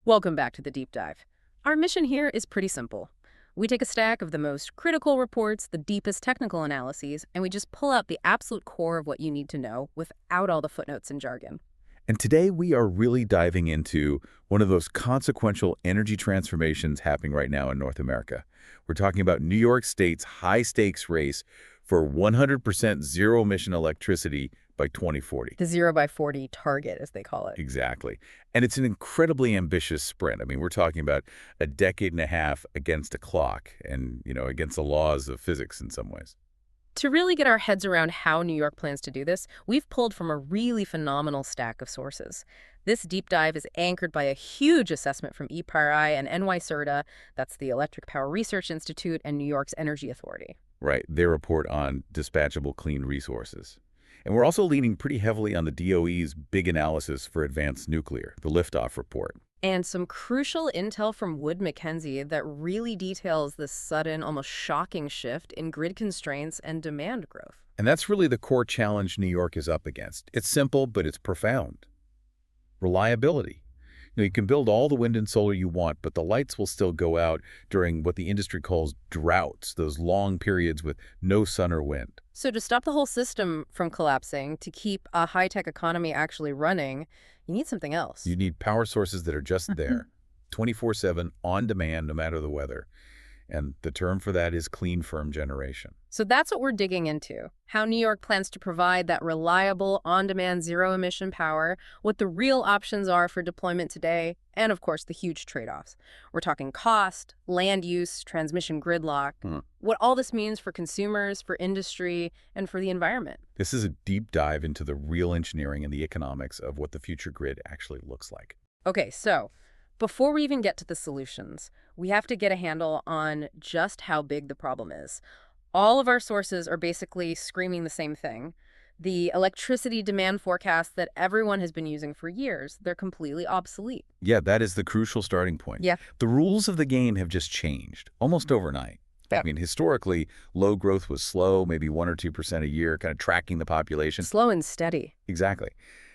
Welcome back to the deep dive. Our mission here is pretty simple. We take a stack of the most critical reports, the deepest technical analyses, and we just pull out the absolute core of what you need to know without all the footnotes and jargon. And today we are really diving into one of those consequential energy transformations happening right now in North America. We're talking about New York State's high-stakes race for 100% zero-emission electricity by 2040. The 0 by 40 target, as they call it. Exactly. And it's an incredibly ambitious sprint. I mean, we're talking about a decade and a half against a clock and, against the laws of physics in some ways. To really get our heads around how New York plans to do this, we've pulled from a really phenomenal stack of sources. This deep dive is anchored by a huge assessment from EPRI and NYSERDA, that's the Electric Power Research Institute, and New York's Energy Authority. Right. Their report on dispatchable clean resources. And we're also leaning pretty heavily on the DOE's big analysis for advanced nuclear, the liftoff report. And some crucial intel from Wood Mackenzie that really details this sudden, almost shocking shift in grid constraints and demand growth. And that's really the core challenge New York is up against. It's simple, but it's profound. Reliability. You can build all the wind and solar you want, but the lights will still go out during what the industry calls droughts, those long periods with no sun or wind. So to stop the whole system from collapsing, to keep a high-tech economy actually running, you need something else. You need power sources that are just there, 24/7, on demand, no matter the weather. And the term for that is clean, firm generation. So that's what we're digging into, how New York plans to provide that reliable, on-demand, zero-emission power, what the real options are for deployment today, and of course the huge trade-offs. We're talking cost, land use, transmission gridlock, what all this means for consumers, for industry, and for the environment. This is a deep dive into the real engineering and the economics of what the future grid actually looks like. Okay, so before we even get to the solutions, we have to get a handle on just how big the problem is. All of our sources are basically screaming the same thing. The electricity demand forecasts that everyone has been using for years, they're completely obsolete. Yeah, that is the crucial starting point. Yeah. The rules of the game have just changed, almost overnight. Yeah. I mean, historically, load growth was slow, maybe 1 or 2% a year, kind of tracking the population. Slow and steady. Exactly.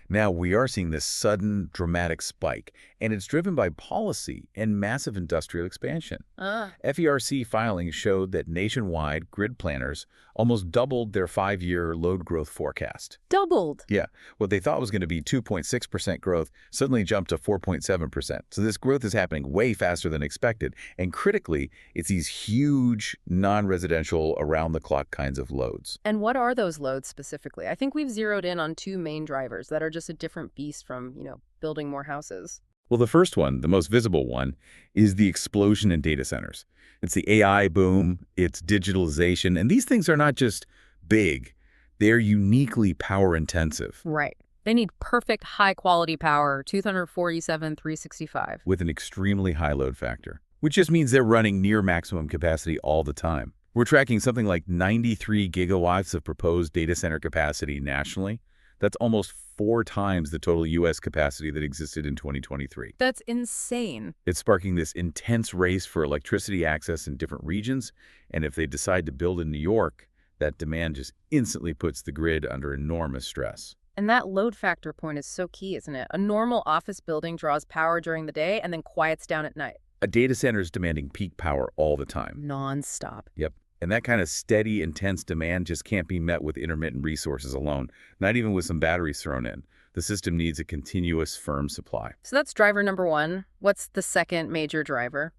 Now we are seeing this sudden, dramatic spike, and it's driven by policy and massive industrial expansion. FERC filings showed that nationwide grid planners almost doubled their 5-year load growth forecast. Doubled. Yeah. What they thought was going to be 2.6% growth suddenly jumped to 4.7%. So this growth is happening way faster than expected. And critically, it's these huge non-residential around-the-clock kinds of loads. And what are those loads specifically? I think we've zeroed in on two main drivers that are just a different beast from, building more houses. Well, the first one, the most visible one, is the explosion in data centers. It's the AI boom, it's digitalization, and these things are not just big, they're uniquely power intensive. Right. They need perfect high-quality power, 247, 365. With an extremely high load factor, which just means they're running near maximum capacity all the time. We're tracking something like 93 gigawatts of proposed data center capacity nationally. That's almost 4 times the total U.S. capacity that existed in 2023. That's insane. It's sparking this intense race for electricity access in different regions, and if they decide to build in New York, that demand just instantly puts the grid under enormous stress. And that load factor point is so key, isn't it? A normal office building draws power during the day and then quiets down at night. A data center is demanding peak power all the time. Non-stop. Yep. And that kind of steady, intense demand just can't be met with intermittent resources alone, not even with some batteries thrown in. The system needs a continuous, firm supply. So that's driver number one. What's the second major driver?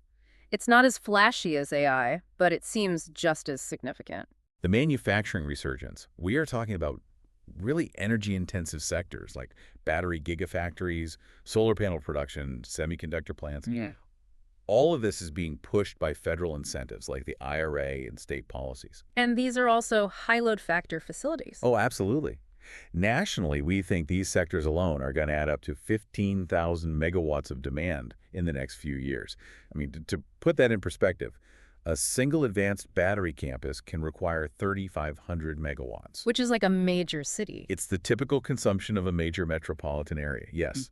It's not as flashy as AI, but it seems just as significant. The manufacturing resurgence. We are talking about really energy-intensive sectors like battery gigafactories, solar panel production, semiconductor plants. Yeah. All of this is being pushed by federal incentives like the IRA and state policies. And these are also high load factor facilities. Oh, absolutely. Nationally, we think these sectors alone are going to add up to 15,000 megawatts of demand in the next few years. I mean, to put that in perspective, a single advanced battery campus can require 3,500 megawatts. Which is like a major city. It's the typical consumption of a major metropolitan area, yes.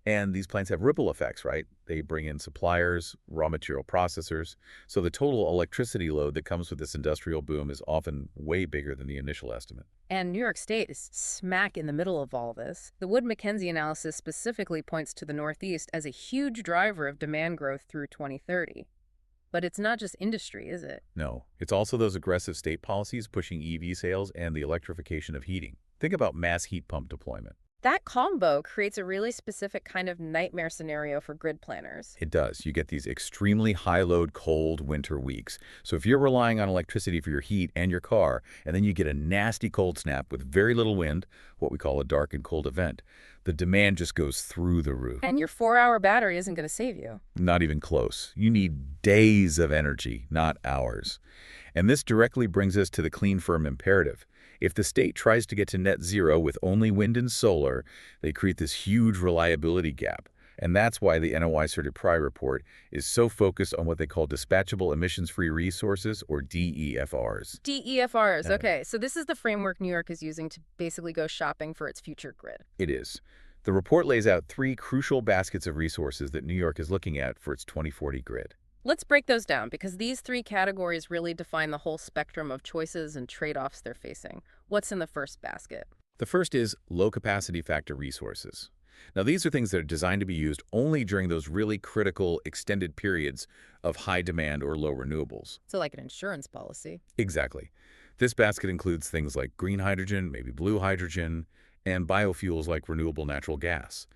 And these plants have ripple effects, right? They bring in suppliers, raw material processors. So the total electricity load that comes with this industrial boom is often way bigger than the initial estimate. And New York State is smack in the middle of all this. The Wood-Mackenzie analysis specifically points to the Northeast as a huge driver of demand growth through 2030. But it's not just industry, is it? No, it's also those aggressive state policies pushing EV sales and the electrification of heating. Think about mass heat pump deployment. That combo creates a really specific kind of nightmare scenario for grid planners. It does. You get these extremely high-load, cold winter weeks. So if you're relying on electricity for your heat and your car, and then you get a nasty cold snap with very little wind, what we call a dark and cold event, the demand just goes through the roof. And your 4-hour battery isn't going to save you. Not even close. You need days of energy, not hours. And this directly brings us to the clean firm imperative. If the state tries to get to net zero with only wind and solar, they create this huge reliability gap. And that's why the NOI Certi report is so focused on what they call dispatchable emissions-free resources, or DEFRs. DEFRs, okay. So this is the framework New York is using to basically go shopping for its future grid. It is. The report lays out 3 crucial baskets of resources that New York is looking at for its 2040 grid. Let's break those down because these 3 categories really define the whole spectrum of choices and trade-offs they're facing. What's in the first basket? The first is low capacity factor resources. Now, these are things that are designed to be used only during those really critical extended periods of high demand or low renewables. So like an insurance policy. Exactly. This basket includes things like green hydrogen, maybe blue hydrogen, and biofuels like renewable natural gas.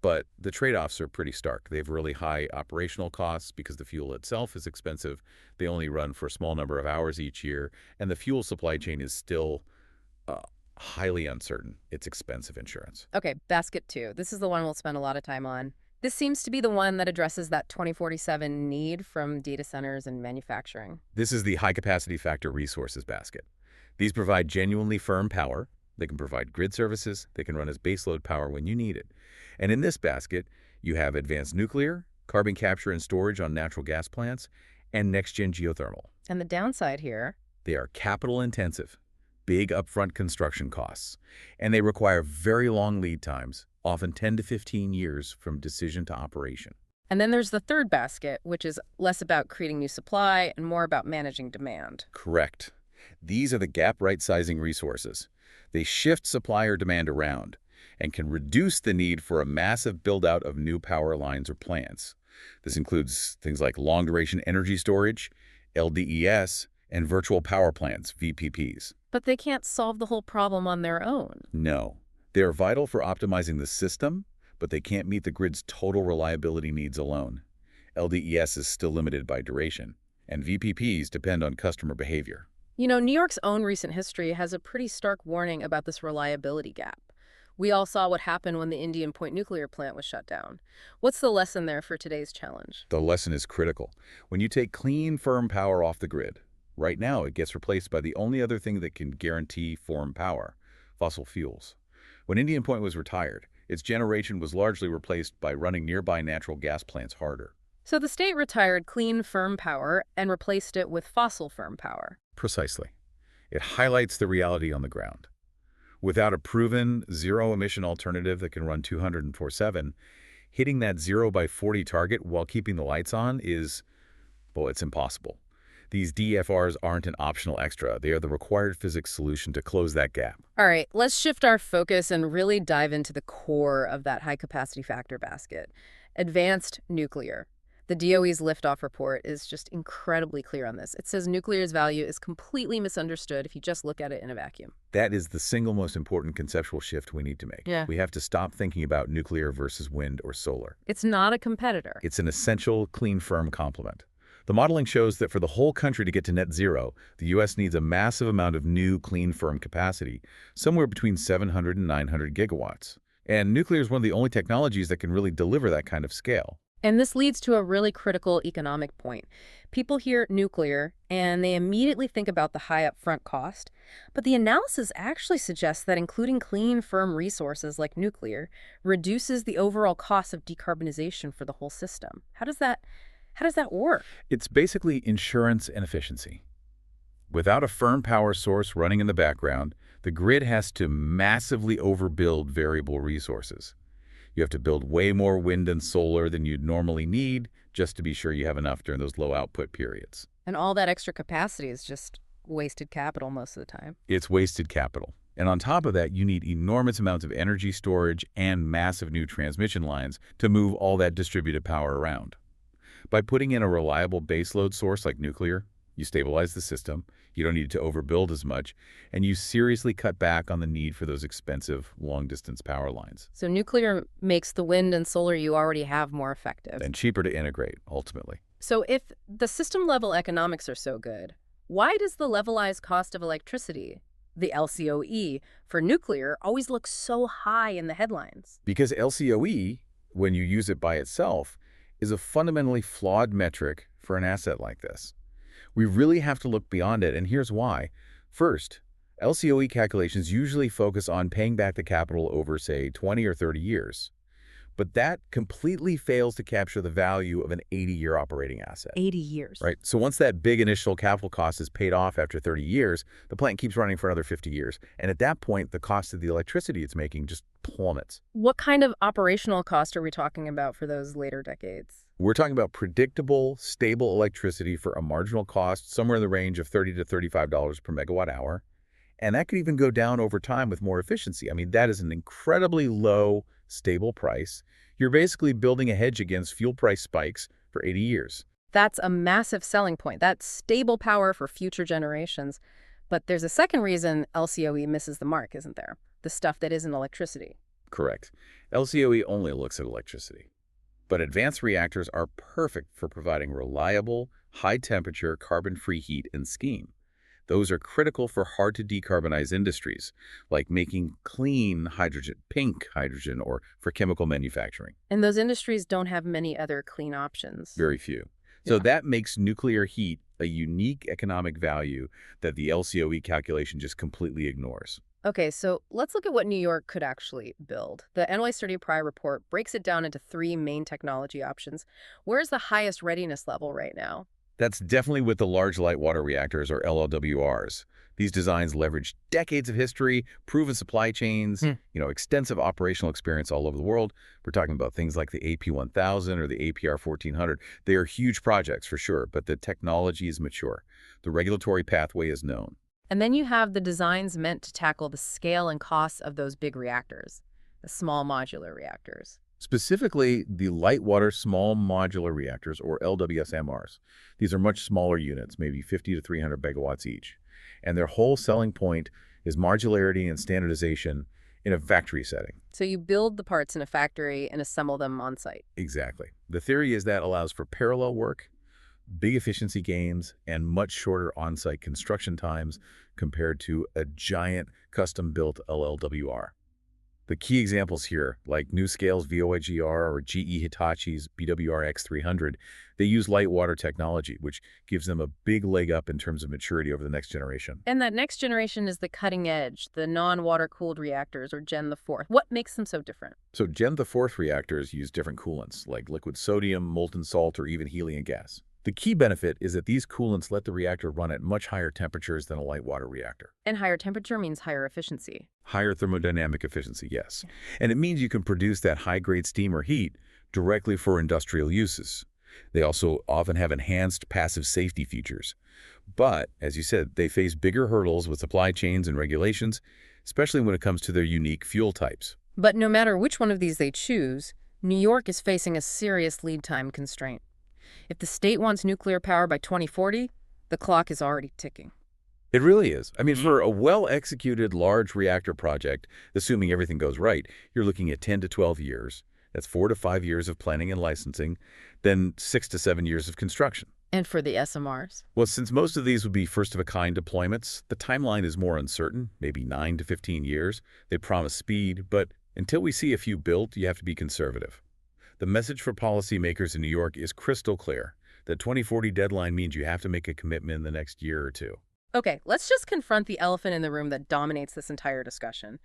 But the trade-offs are pretty stark. They have really high operational costs because the fuel itself is expensive. They only run for a small number of hours each year, and the fuel supply chain is still highly uncertain. It's expensive insurance. Okay, basket 2. This is the one we'll spend a lot of time on. This seems to be the one that addresses that 2047 need from data centers and manufacturing. This is the high capacity factor resources basket. These provide genuinely firm power. They can provide grid services. They can run as baseload power when you need it. And in this basket, you have advanced nuclear, carbon capture and storage on natural gas plants, and next-gen geothermal. And the downside here? They are capital-intensive, big upfront construction costs, and they require very long lead times, often 10 to 15 years from decision to operation. And then there's the third basket, which is less about creating new supply and more about managing demand. Correct. These are the gap right-sizing resources. They shift supply or demand around and can reduce the need for a massive build-out of new power lines or plants. This includes things like long-duration energy storage, LDES, and virtual power plants, VPPs. But they can't solve the whole problem on their own. No. They are vital for optimizing the system, but they can't meet the grid's total reliability needs alone. LDES is still limited by duration, and VPPs depend on customer behavior. You know, New York's own recent history has a pretty stark warning about this reliability gap. We all saw what happened when the Indian Point nuclear plant was shut down. What's the lesson there for today's challenge? The lesson is critical. When you take clean, firm power off the grid, right now it gets replaced by the only other thing that can guarantee firm power, fossil fuels. When Indian Point was retired, its generation was largely replaced by running nearby natural gas plants harder. So the state retired clean, firm power and replaced it with fossil firm power. Precisely. It highlights the reality on the ground. Without a proven zero-emission alternative that can run 204/7, hitting that 0 by 40 target while keeping the lights on is, well, it's impossible. These DFRs aren't an optional extra. They are the required physics solution to close that gap. All right, let's shift our focus and really dive into the core of that high capacity factor basket. Advanced nuclear. The DOE's liftoff report is just incredibly clear on this. It says nuclear's value is completely misunderstood if you just look at it in a vacuum. That is the single most important conceptual shift we need to make. Yeah. We have to stop thinking about nuclear versus wind or solar. It's not a competitor. It's an essential, clean, firm complement. The modeling shows that for the whole country to get to net zero, the U.S. needs a massive amount of new, clean, firm capacity, somewhere between 700 and 900 gigawatts. And nuclear is one of the only technologies that can really deliver that kind of scale. And this leads to a really critical economic point. People hear nuclear, and they immediately think about the high upfront cost. But the analysis actually suggests that including clean, firm resources like nuclear reduces the overall cost of decarbonization for the whole system. How does that work? It's basically insurance and efficiency. Without a firm power source running in the background, the grid has to massively overbuild variable resources. You have to build way more wind and solar than you'd normally need just to be sure you have enough during those low output periods. And all that extra capacity is just wasted capital most of the time. It's wasted capital. And on top of that, you need enormous amounts of energy storage and massive new transmission lines to move all that distributed power around. By putting in a reliable baseload source like nuclear, you stabilize the system, you don't need to overbuild as much, and you seriously cut back on the need for those expensive long-distance power lines. So nuclear makes the wind and solar you already have more effective. And cheaper to integrate, ultimately. So if the system-level economics are so good, why does the levelized cost of electricity, the LCOE, for nuclear always look so high in the headlines? Because LCOE, when you use it by itself, is a fundamentally flawed metric for an asset like this. We really have to look beyond it, and here's why. First, LCOE calculations usually focus on paying back the capital over, say, 20 or 30 years. But that completely fails to capture the value of an 80-year operating asset. 80 years. Right? So once that big initial capital cost is paid off after 30 years, the plant keeps running for another 50 years. And at that point, the cost of the electricity it's making just plummets. What kind of operational cost are we talking about for those later decades? We're talking about predictable, stable electricity for a marginal cost somewhere in the range of $30 to $35 per megawatt hour. And that could even go down over time with more efficiency. I mean, that is an incredibly low, stable price. You're basically building a hedge against fuel price spikes for 80 years. That's a massive selling point. That's stable power for future generations. But there's a second reason LCOE misses the mark, isn't there? The stuff that isn't electricity. Correct. LCOE only looks at electricity. But advanced reactors are perfect for providing reliable, high-temperature, carbon-free heat and steam. Those are critical for hard-to-decarbonize industries, like making clean hydrogen, pink hydrogen, or for chemical manufacturing. And those industries don't have many other clean options. Very few. So that makes nuclear heat a unique economic value that the LCOE calculation just completely ignores. Okay, so let's look at what New York could actually build. The NY30 Prior report breaks it down into three main technology options. Where's the highest readiness level right now? That's definitely with the large light water reactors, or LLWRs. These designs leverage decades of history, proven supply chains, extensive operational experience all over the world. We're talking about things like the AP1000 or the APR 1400. They are huge projects for sure, but the technology is mature. The regulatory pathway is known. And then you have the designs meant to tackle the scale and costs of those big reactors, the small modular reactors. Specifically, the light water small modular reactors, or LWSMRs. These are much smaller units, maybe 50 to 300 megawatts each. And their whole selling point is modularity and standardization in a factory setting. So you build the parts in a factory and assemble them on site. Exactly. The theory is that allows for parallel work, big efficiency gains, and much shorter on-site construction times compared to a giant custom-built LLWR. The key examples here, like NuScale's VOIGR or GE Hitachi's BWRX300, they use light water technology, which gives them a big leg up in terms of maturity over the next generation. And that next generation is the cutting edge, the non-water-cooled reactors, or Gen the Fourth. What makes them so different? So Gen the Fourth reactors use different coolants, like liquid sodium, molten salt, or even helium gas. The key benefit is that these coolants let the reactor run at much higher temperatures than a light water reactor. And higher temperature means higher efficiency. Higher thermodynamic efficiency, yes. And it means you can produce that high-grade steam or heat directly for industrial uses. They also often have enhanced passive safety features. But, as you said, they face bigger hurdles with supply chains and regulations, especially when it comes to their unique fuel types. But no matter which one of these they choose, New York is facing a serious lead time constraint. If the state wants nuclear power by 2040, the clock is already ticking. It really is. I mean, for a well-executed large reactor project, assuming everything goes right, you're looking at 10 to 12 years. That's 4 to 5 years of planning and licensing, then 6 to 7 years of construction. And for the SMRs? Well, since most of these would be first-of-a-kind deployments, the timeline is more uncertain, maybe 9 to 15 years. They promise speed, but until we see a few built, you have to be conservative. The message for policymakers in New York is crystal clear. The 2040 deadline means you have to make a commitment in the next year or two. Okay, let's just confront the elephant in the room that dominates this entire discussion.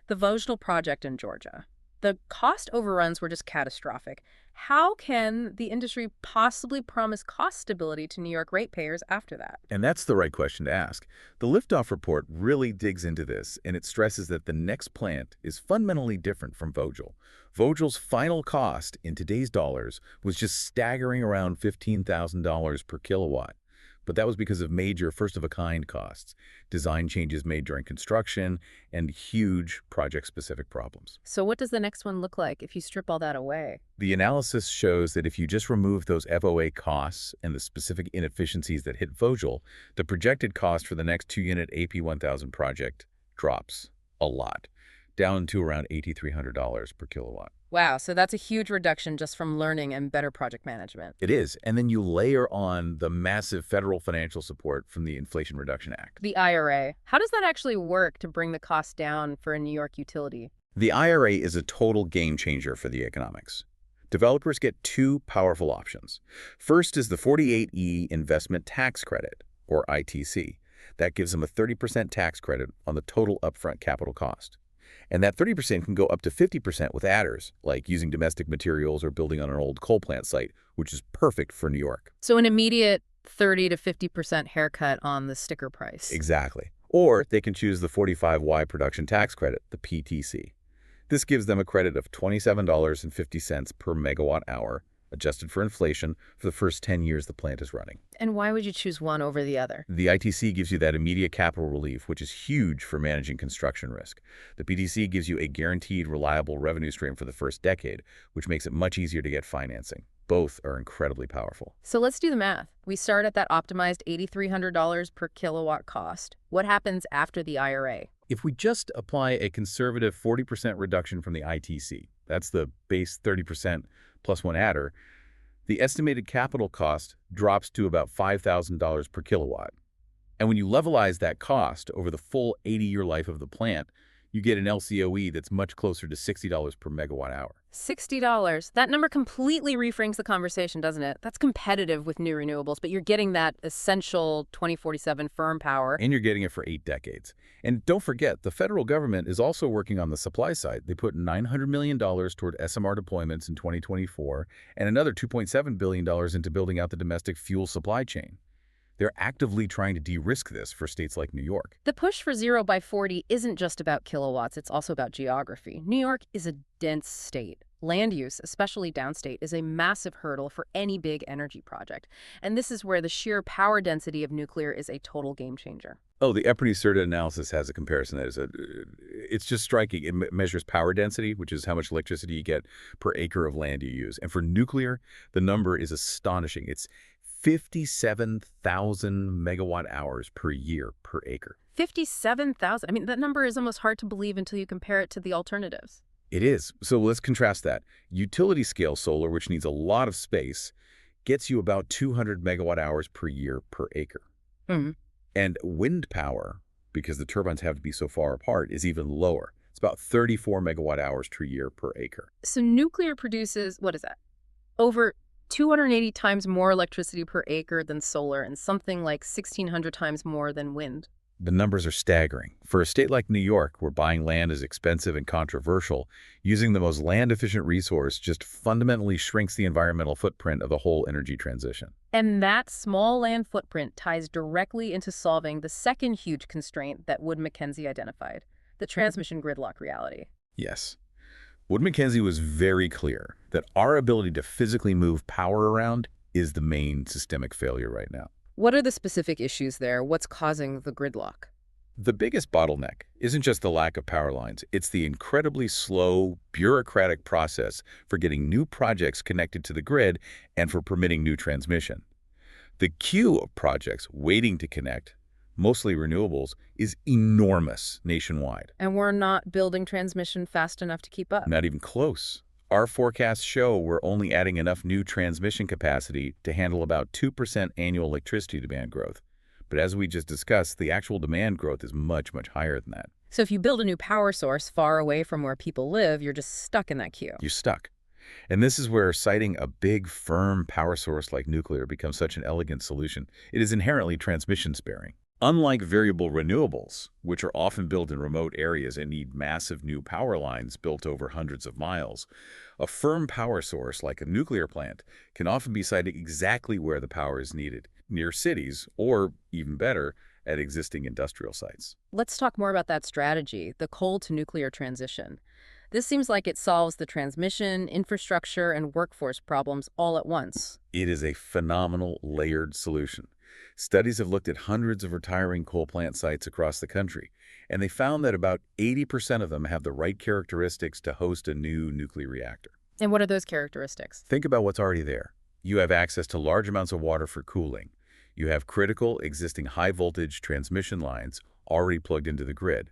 The Vojnal project in Georgia. the cost overruns were just catastrophic. How can the industry possibly promise cost stability to New York ratepayers after that? And that's the right question to ask. The liftoff report really digs into this, and it stresses that the next plant is fundamentally different from Vogel. Vogel's final cost in today's dollars was just staggering around $15,000 per kilowatt. But that was because of major first-of-a-kind costs, design changes made during construction, and huge project-specific problems. So what does the next one look like if you strip all that away? The analysis shows that if you just remove those FOA costs and the specific inefficiencies that hit Vogel, the projected cost for the next 2-unit AP1000 project drops a lot, down to around $8,300 per kilowatt. Wow, so that's a huge reduction just from learning and better project management. It is. And then you layer on the massive federal financial support from the Inflation Reduction Act. The IRA, how does that actually work to bring the cost down for a New York utility? The IRA is a total game changer for the economics. Developers get two powerful options. First is the 48E Investment Tax Credit, or ITC. That gives them a 30% tax credit on the total upfront capital cost. And that 30% can go up to 50% with adders, like using domestic materials or building on an old coal plant site, which is perfect for New York. So an immediate 30 to 50% haircut on the sticker price. Exactly. Or they can choose the 45Y Production Tax Credit, the PTC. This gives them a credit of $27.50 per megawatt hour, adjusted for inflation, for the first 10 years the plant is running. And why would you choose one over the other? The ITC gives you that immediate capital relief, which is huge for managing construction risk. The PTC gives you a guaranteed, reliable revenue stream for the first decade, which makes it much easier to get financing. Both are incredibly powerful. So let's do the math. We start at that optimized $8,300 per kilowatt cost. What happens after the IRA? If we just apply a conservative 40% reduction from the ITC, that's the base 30% plus one adder, the estimated capital cost drops to about $5,000 per kilowatt. And when you levelize that cost over the full 80-year life of the plant, you get an LCOE that's much closer to $60 per megawatt hour. $60. That number completely reframes the conversation, doesn't it? That's competitive with new renewables, but you're getting that essential 2047 firm power. And you're getting it for 8 decades. And don't forget, the federal government is also working on the supply side. They put $900 million toward SMR deployments in 2024 and another $2.7 billion into building out the domestic fuel supply chain. They're actively trying to de-risk this for states like New York. The push for 0 by 40 isn't just about kilowatts, it's also about geography. New York is a dense state. Land use, especially downstate, is a massive hurdle for any big energy project. And this is where the sheer power density of nuclear is a total game changer. Oh, the EPRI-CERTA analysis has a comparison that is it's just striking. It measures power density, which is how much electricity you get per acre of land you use. And for nuclear, the number is astonishing. It's 57,000 megawatt hours per year per acre. 57,000. I mean, that number is almost hard to believe until you compare it to the alternatives. It is. So let's contrast that. Utility scale solar, which needs a lot of space, gets you about 200 megawatt hours per year per acre. Mm-hmm. And wind power, because the turbines have to be so far apart, is even lower. It's about 34 megawatt hours per year per acre. So nuclear produces, what is that? Over 280 times more electricity per acre than solar and something like 1,600 times more than wind. The numbers are staggering. For a state like New York, where buying land is expensive and controversial, using the most land-efficient resource just fundamentally shrinks the environmental footprint of the whole energy transition. And that small land footprint ties directly into solving the second huge constraint that Wood Mackenzie identified, the transmission gridlock reality. Yes. Wood Mackenzie was very clear that our ability to physically move power around is the main systemic failure right now. What are the specific issues there? What's causing the gridlock? The biggest bottleneck isn't just the lack of power lines. It's the incredibly slow, bureaucratic process for getting new projects connected to the grid and for permitting new transmission. The queue of projects waiting to connect, mostly renewables, is enormous nationwide. And we're not building transmission fast enough to keep up. Not even close. Our forecasts show we're only adding enough new transmission capacity to handle about 2% annual electricity demand growth. But as we just discussed, the actual demand growth is much, much higher than that. So if you build a new power source far away from where people live, you're just stuck in that queue. You're stuck. And this is where siting a big, firm power source like nuclear becomes such an elegant solution. It is inherently transmission sparing. Unlike variable renewables, which are often built in remote areas and need massive new power lines built over hundreds of miles, a firm power source like a nuclear plant can often be sited exactly where the power is needed, near cities, or, even better, at existing industrial sites. Let's talk more about that strategy, the coal to nuclear transition. This seems like it solves the transmission, infrastructure, and workforce problems all at once. It is a phenomenal layered solution. Studies have looked at hundreds of retiring coal plant sites across the country, and they found that about 80% of them have the right characteristics to host a new nuclear reactor. And what are those characteristics? Think about what's already there. You have access to large amounts of water for cooling. You have critical existing high-voltage transmission lines already plugged into the grid.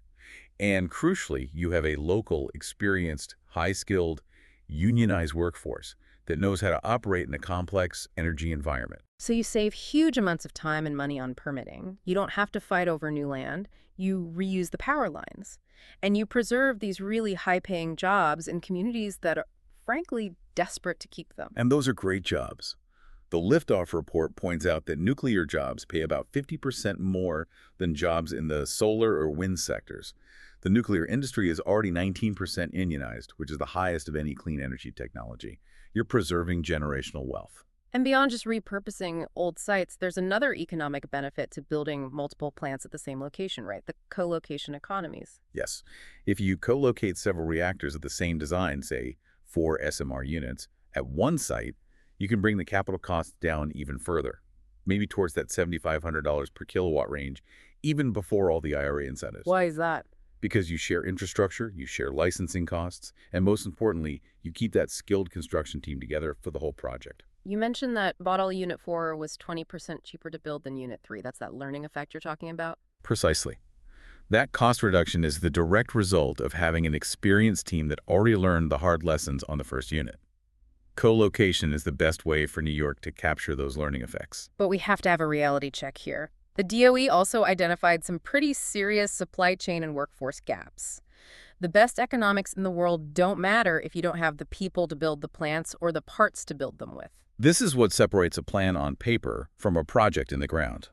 And crucially, you have a local, experienced, high-skilled, unionized workforce that knows how to operate in a complex energy environment. So you save huge amounts of time and money on permitting. You don't have to fight over new land. You reuse the power lines. And you preserve these really high-paying jobs in communities that are, frankly, desperate to keep them. And those are great jobs. The Liftoff report points out that nuclear jobs pay about 50% more than jobs in the solar or wind sectors. The nuclear industry is already 19% unionized, which is the highest of any clean energy technology. You're preserving generational wealth. And beyond just repurposing old sites, there's another economic benefit to building multiple plants at the same location, right? The co-location economies. Yes. If you co-locate several reactors of the same design, say 4 SMR units, at one site, you can bring the capital costs down even further, maybe towards that $7,500 per kilowatt range, even before all the IRA incentives. Why is that? Because you share infrastructure, you share licensing costs, and most importantly, you keep that skilled construction team together for the whole project. You mentioned that Bottle Unit 4 was 20% cheaper to build than Unit 3. That's that learning effect you're talking about? Precisely. That cost reduction is the direct result of having an experienced team that already learned the hard lessons on the first unit. Co-location is the best way for New York to capture those learning effects. But we have to have a reality check here. The DOE also identified some pretty serious supply chain and workforce gaps. The best economics in the world don't matter if you don't have the people to build the plants or the parts to build them with. This is what separates a plan on paper from a project in the ground.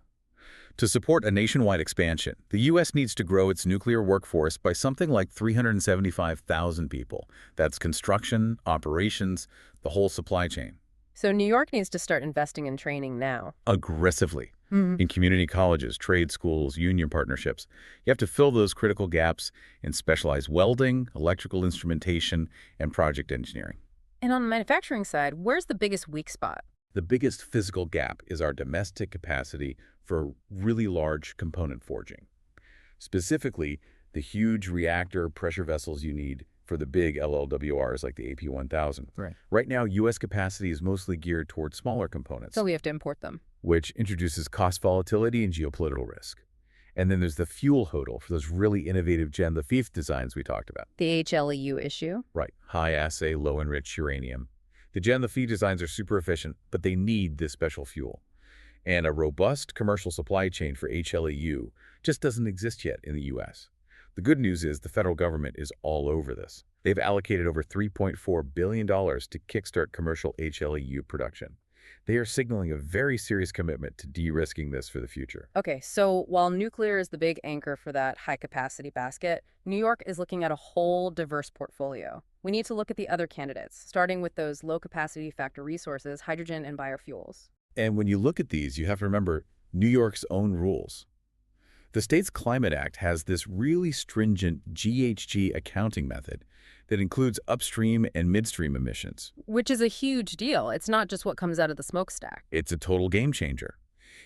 To support a nationwide expansion, the U.S. needs to grow its nuclear workforce by something like 375,000 people. That's construction, operations, the whole supply chain. So New York needs to start investing in training now. Aggressively. In community colleges, trade schools, union partnerships. You have to fill those critical gaps in specialized welding, electrical instrumentation, and project engineering. And on the manufacturing side, where's the biggest weak spot? The biggest physical gap is our domestic capacity for really large component forging. Specifically, the huge reactor pressure vessels you need for the big LLWRs like the AP1000. Right now, U.S. capacity is mostly geared towards smaller components, So we have to import them. which introduces cost volatility and geopolitical risk. And then there's the fuel hodl for those really innovative Gen the Fief designs we talked about. The HLEU issue. Right, high assay, low enriched uranium. The Gen the Fief designs are super efficient, but they need this special fuel. And a robust commercial supply chain for HLEU just doesn't exist yet in the U.S. The good news is the federal government is all over this. They've allocated over $3.4 billion to kickstart commercial HLEU production. They are signaling a very serious commitment to de-risking this for the future. Okay, so while nuclear is the big anchor for that high-capacity basket, New York is looking at a whole diverse portfolio. We need to look at the other candidates, starting with those low-capacity factor resources, hydrogen and biofuels. And when you look at these, you have to remember New York's own rules. The state's Climate Act has this really stringent GHG accounting method that includes upstream and midstream emissions. Which is a huge deal. It's not just what comes out of the smokestack. It's a total game changer.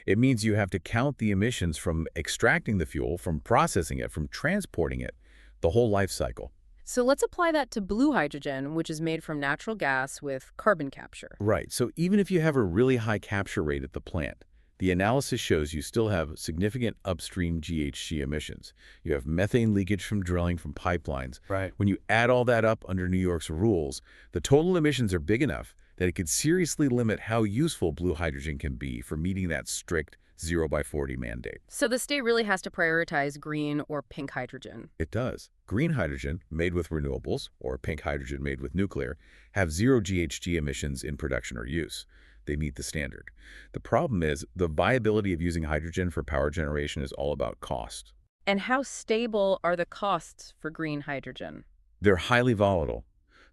It means you have to count the emissions from extracting the fuel, from processing it, from transporting it, the whole life cycle. So let's apply that to blue hydrogen, which is made from natural gas with carbon capture. Right. So even if you have a really high capture rate at the plant, the analysis shows you still have significant upstream GHG emissions. You have methane leakage from drilling from pipelines. Right. When you add all that up under New York's rules, the total emissions are big enough that it could seriously limit how useful blue hydrogen can be for meeting that strict 0 by 40 mandate. So the state really has to prioritize green or pink hydrogen. It does. Green hydrogen, made with renewables, or pink hydrogen made with nuclear, have zero GHG emissions in production or use. They meet the standard. The problem is the viability of using hydrogen for power generation is all about cost. And how stable are the costs for green hydrogen? They're highly volatile.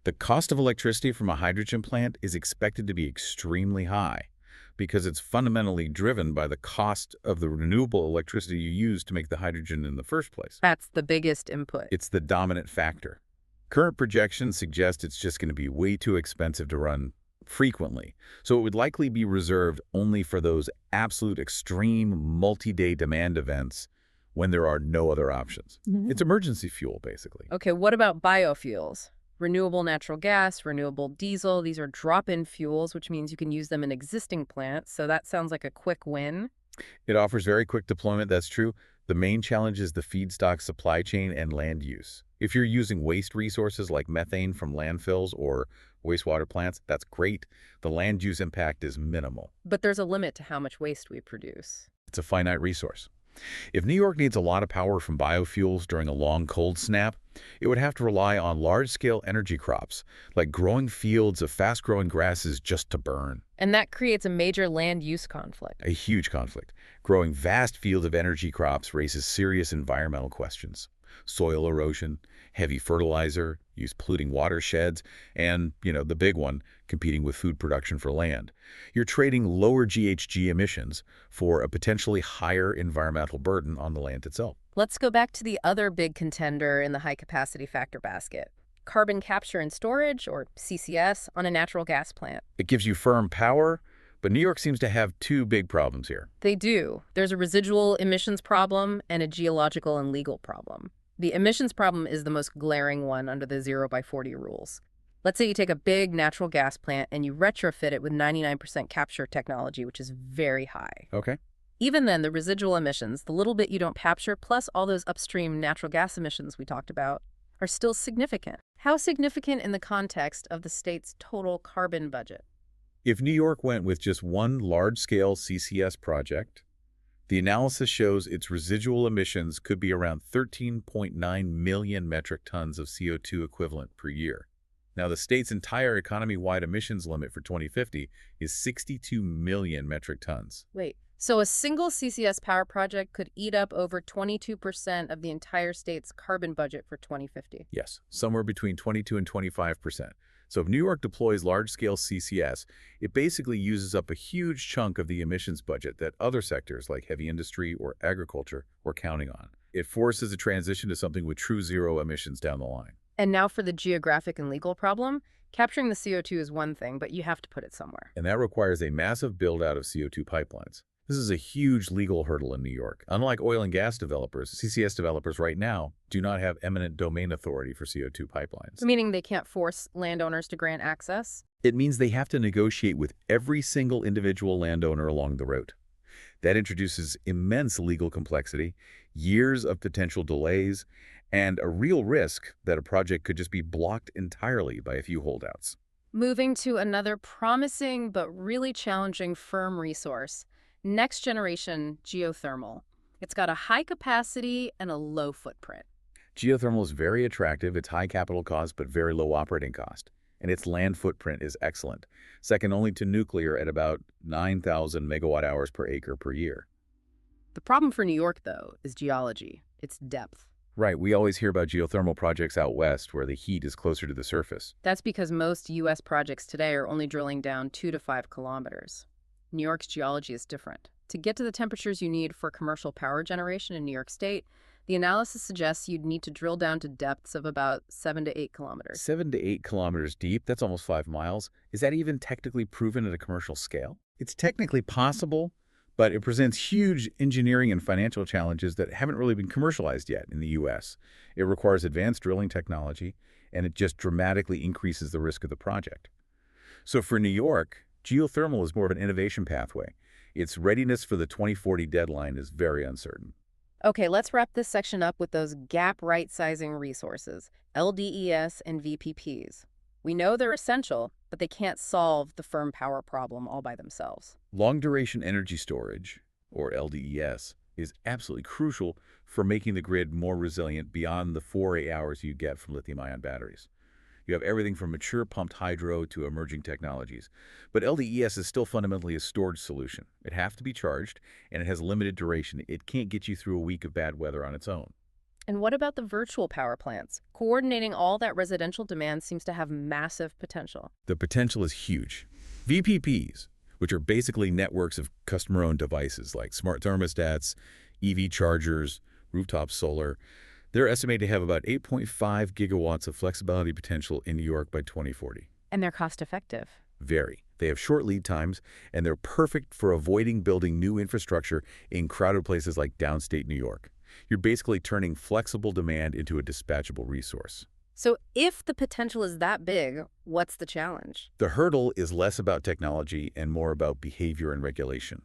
The cost of electricity from a hydrogen plant is expected to be extremely high because it's fundamentally driven by the cost of the renewable electricity you use to make the hydrogen in the first place. That's the biggest input. It's the dominant factor. Current projections suggest it's just going to be way too expensive to run frequently, so it would likely be reserved only for those absolute extreme multi-day demand events when there are no other options. It's emergency fuel, basically. Okay, what about biofuels? Renewable natural gas, renewable diesel, these are drop-in fuels, which means you can use them in existing plants, so that sounds like a quick win. It offers very quick deployment, that's true. The main challenge is the feedstock supply chain and land use. If you're using waste resources like methane from landfills or wastewater plants, that's great. The land use impact is minimal. But there's a limit to how much waste we produce. It's a finite resource. If New York needs a lot of power from biofuels during a long cold snap, it would have to rely on large-scale energy crops, like growing fields of fast-growing grasses just to burn. And that creates a major land use conflict. A huge conflict. Growing vast fields of energy crops raises serious environmental questions. Soil erosion, heavy fertilizer, use polluting watersheds, and, the big one, competing with food production for land. You're trading lower GHG emissions for a potentially higher environmental burden on the land itself. Let's go back to the other big contender in the high-capacity factor basket. Carbon capture and storage, or CCS, on a natural gas plant. It gives you firm power, but New York seems to have two big problems here. They do. There's a residual emissions problem and a geological and legal problem. The emissions problem is the most glaring one under the 0 by 40 rules. Let's say you take a big natural gas plant and you retrofit it with 99% capture technology, which is very high. Okay. Even then, the residual emissions, the little bit you don't capture, plus all those upstream natural gas emissions we talked about, are still significant. How significant in the context of the state's total carbon budget? If New York went with just one large-scale CCS project, the analysis shows its residual emissions could be around 13.9 million metric tons of CO2 equivalent per year. Now, the state's entire economy-wide emissions limit for 2050 is 62 million metric tons. Wait, so a single CCS power project could eat up over 22% of the entire state's carbon budget for 2050? Yes, somewhere between 22 and 25%. So if New York deploys large-scale CCS, it basically uses up a huge chunk of the emissions budget that other sectors like heavy industry or agriculture were counting on. It forces a transition to something with true zero emissions down the line. And now for the geographic and legal problem. Capturing the CO2 is one thing, but you have to put it somewhere. And that requires a massive build-out of CO2 pipelines. This is a huge legal hurdle in New York. Unlike oil and gas developers, CCS developers right now do not have eminent domain authority for CO2 pipelines. Meaning they can't force landowners to grant access? It means they have to negotiate with every single individual landowner along the route. That introduces immense legal complexity, years of potential delays, and a real risk that a project could just be blocked entirely by a few holdouts. Moving to another promising but really challenging firm resource, next generation geothermal. It's got a high capacity and a low footprint. Geothermal is very attractive. It's high capital cost but very low operating cost. And its land footprint is excellent, second only to nuclear at about 9,000 megawatt hours per acre per year. The problem for New York, though, is geology. It's depth. Right, we always hear about geothermal projects out west where the heat is closer to the surface. That's because most U.S. projects today are only drilling down 2 to 5 kilometers. New York's geology is different. To get to the temperatures you need for commercial power generation in New York State, the analysis suggests you'd need to drill down to depths of about 7 to 8 kilometers. 7 to 8 kilometers deep, that's almost 5 miles. Is that even technically proven at a commercial scale? It's technically possible, but it presents huge engineering and financial challenges that haven't really been commercialized yet in the U.S. It requires advanced drilling technology, and it just dramatically increases the risk of the project. So for New York, geothermal is more of an innovation pathway. Its readiness for the 2040 deadline is very uncertain. Okay, let's wrap this section up with those gap right-sizing resources, LDES and VPPs. We know they're essential, but they can't solve the firm power problem all by themselves. Long-duration energy storage, or LDES, is absolutely crucial for making the grid more resilient beyond the 4 hours you get from lithium-ion batteries. You have everything from mature pumped hydro to emerging technologies. But LDES is still fundamentally a storage solution. It has to be charged, and it has limited duration. It can't get you through a week of bad weather on its own. And what about the virtual power plants? Coordinating all that residential demand seems to have massive potential. The potential is huge. VPPs, which are basically networks of customer-owned devices like smart thermostats, EV chargers, rooftop solar, they're estimated to have about 8.5 gigawatts of flexibility potential in New York by 2040. And they're cost effective. Very. They have short lead times, and they're perfect for avoiding building new infrastructure in crowded places like downstate New York. You're basically turning flexible demand into a dispatchable resource. So if the potential is that big, what's the challenge? The hurdle is less about technology and more about behavior and regulation.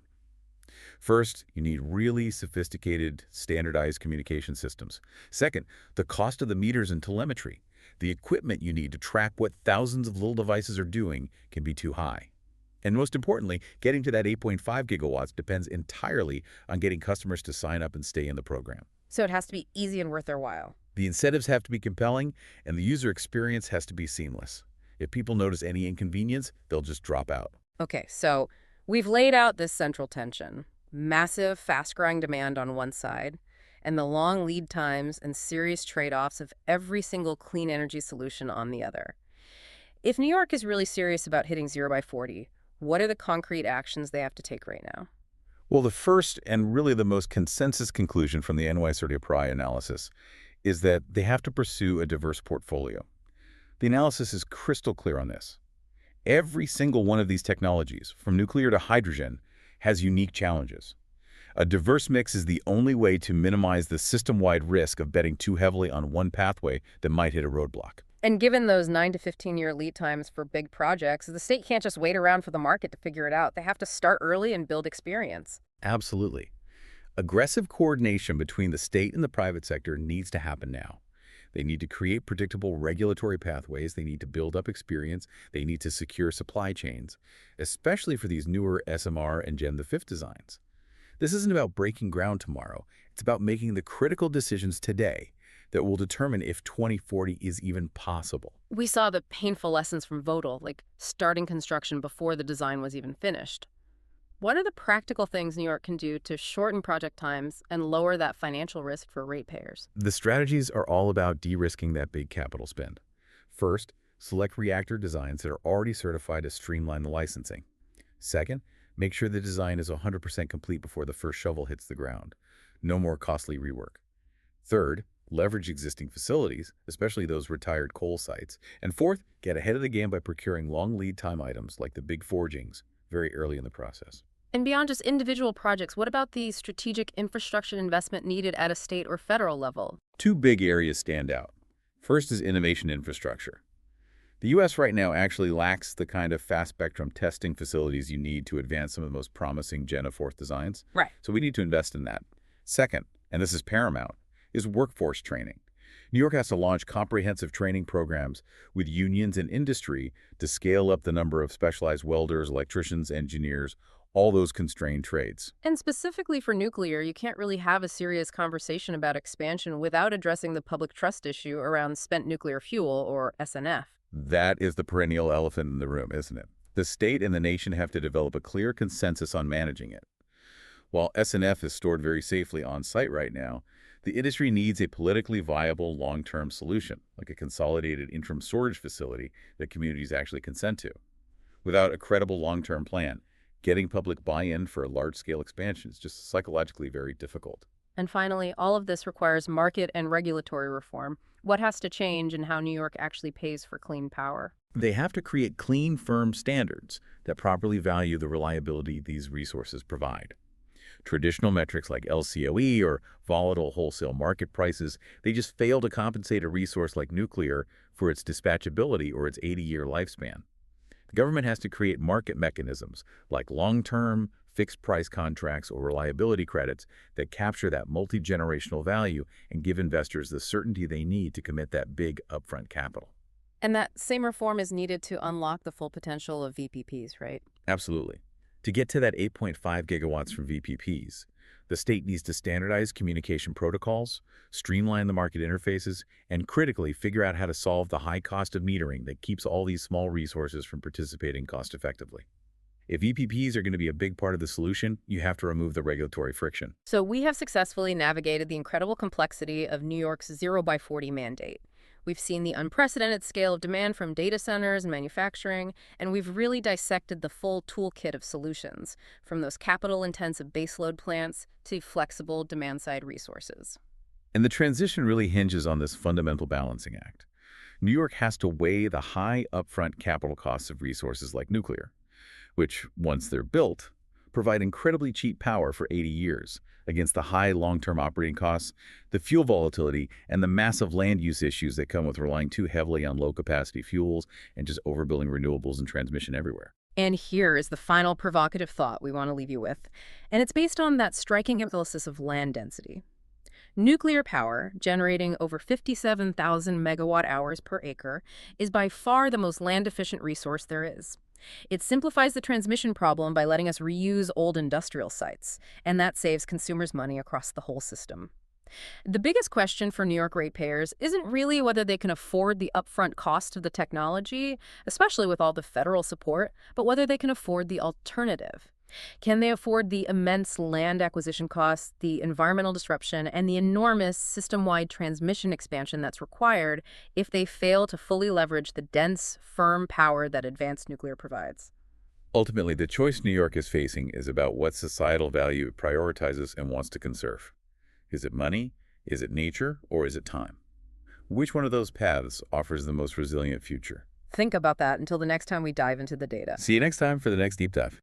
First, you need really sophisticated, standardized communication systems. Second, the cost of the meters and telemetry. The equipment you need to track what thousands of little devices are doing can be too high. And most importantly, getting to that 8.5 gigawatts depends entirely on getting customers to sign up and stay in the program. So it has to be easy and worth their while. The incentives have to be compelling, and the user experience has to be seamless. If people notice any inconvenience, they'll just drop out. Okay, so we've laid out this central tension. Massive, fast-growing demand on one side, and the long lead times and serious trade-offs of every single clean energy solution on the other. If New York is really serious about hitting zero by 40, what are the concrete actions they have to take right now? Well, the first and really the most consensus conclusion from the NY30 PRI analysis is that they have to pursue a diverse portfolio. The analysis is crystal clear on this. Every single one of these technologies, from nuclear to hydrogen, has unique challenges. A diverse mix is the only way to minimize the system-wide risk of betting too heavily on one pathway that might hit a roadblock. And given those 9 to 15-year lead times for big projects, the state can't just wait around for the market to figure it out. They have to start early and build experience. Absolutely. Aggressive coordination between the state and the private sector needs to happen now. They need to create predictable regulatory pathways. They need to build up experience. They need to secure supply chains, especially for these newer SMR and Gen V designs. This isn't about breaking ground tomorrow. It's about making the critical decisions today that will determine if 2040 is even possible. We saw the painful lessons from Vodal, like starting construction before the design was even finished. What are the practical things New York can do to shorten project times and lower that financial risk for ratepayers? The strategies are all about de-risking that big capital spend. First, select reactor designs that are already certified to streamline the licensing. Second, make sure the design is 100% complete before the first shovel hits the ground. No more costly rework. Third, leverage existing facilities, especially those retired coal sites. And fourth, get ahead of the game by procuring long lead time items like the big forgings very early in the process. And beyond just individual projects, what about the strategic infrastructure investment needed at a state or federal level? Two big areas stand out. First is innovation infrastructure. The U.S. right now actually lacks the kind of fast-spectrum testing facilities you need to advance some of the most promising Gen IV designs. Right. So we need to invest in that. Second, and this is paramount, is workforce training. New York has to launch comprehensive training programs with unions and industry to scale up the number of specialized welders, electricians, engineers, all those constrained trades. And specifically for nuclear, you can't really have a serious conversation about expansion without addressing the public trust issue around spent nuclear fuel, or SNF. That is the perennial elephant in the room, isn't it? The state and the nation have to develop a clear consensus on managing it. While SNF is stored very safely on site right now, the industry needs a politically viable long-term solution, like a consolidated interim storage facility that communities actually consent to. Without a credible long-term plan, getting public buy-in for a large-scale expansion is just psychologically very difficult. And finally, all of this requires market and regulatory reform. What has to change in how New York actually pays for clean power? They have to create clean, firm standards that properly value the reliability these resources provide. Traditional metrics like LCOE or volatile wholesale market prices, they just fail to compensate a resource like nuclear for its dispatchability or its 80-year lifespan. The government has to create market mechanisms like long-term, fixed-price contracts or reliability credits that capture that multi-generational value and give investors the certainty they need to commit that big upfront capital. And that same reform is needed to unlock the full potential of VPPs, right? Absolutely. To get to that 8.5 gigawatts from VPPs, the state needs to standardize communication protocols, streamline the market interfaces, and critically figure out how to solve the high cost of metering that keeps all these small resources from participating cost-effectively. If VPPs are going to be a big part of the solution, you have to remove the regulatory friction. So we have successfully navigated the incredible complexity of New York's 0 by 40 mandate. We've seen the unprecedented scale of demand from data centers and manufacturing, and we've really dissected the full toolkit of solutions, from those capital-intensive baseload plants to flexible demand-side resources. And the transition really hinges on this fundamental balancing act. New York has to weigh the high upfront capital costs of resources like nuclear, which, once they're built, provide incredibly cheap power for 80 years, against the high long-term operating costs, the fuel volatility, and the massive land use issues that come with relying too heavily on low-capacity fuels and just overbuilding renewables and transmission everywhere. And here is the final provocative thought we want to leave you with, and it's based on that striking analysis of land density. Nuclear power, generating over 57,000 megawatt hours per acre, is by far the most land-efficient resource there is. It simplifies the transmission problem by letting us reuse old industrial sites, and that saves consumers money across the whole system. The biggest question for New York ratepayers isn't really whether they can afford the upfront cost of the technology, especially with all the federal support, but whether they can afford the alternative. Can they afford the immense land acquisition costs, the environmental disruption, and the enormous system-wide transmission expansion that's required if they fail to fully leverage the dense, firm power that advanced nuclear provides? Ultimately, the choice New York is facing is about what societal value it prioritizes and wants to conserve. Is it money? Is it nature? Or is it time? Which one of those paths offers the most resilient future? Think about that until the next time we dive into the data. See you next time for the next deep dive.